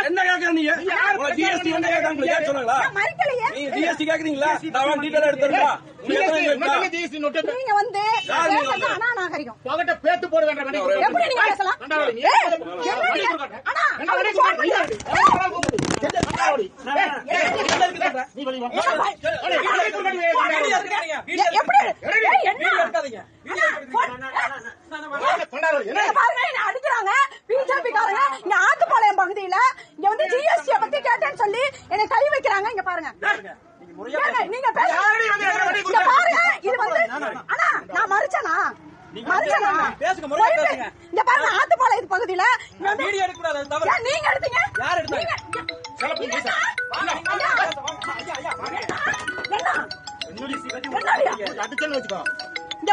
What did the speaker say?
என்ன கேக்குற நீங்க? ஜிஎஸ்டி என்ன கேக்குறாங்க ஏன் சொல்லல? நீ ஜிஎஸ்டி கேக்குறீங்களா? நான் டீடைல் எடுத்துறேன். நீங்க வந்து அநாகரிகம் பகட்ட பேத்து போட வேண்டாம். எப்படி நீங்க பேசலாம்? அடிக்கிறாங்க பிஜேபிக்காரங்க இங்க ஆத்துப்பாளையம் பகுதியில இங்க வந்து ஜிஎஸ்டி பத்தி கேட்டேன்னு சொல்லி என்னை கை வைக்கிறாங்க. இங்க பாருங்க, நீங்க பாருங்க, இது வந்து அண்ணா நான் மறுச்சனா இங்க பாருங்க ஆத்துப்பாளையம் பகுதியில நீங்க எடுத்தீங்க. அடிச்சல் வச்சுக்கோ. இங்க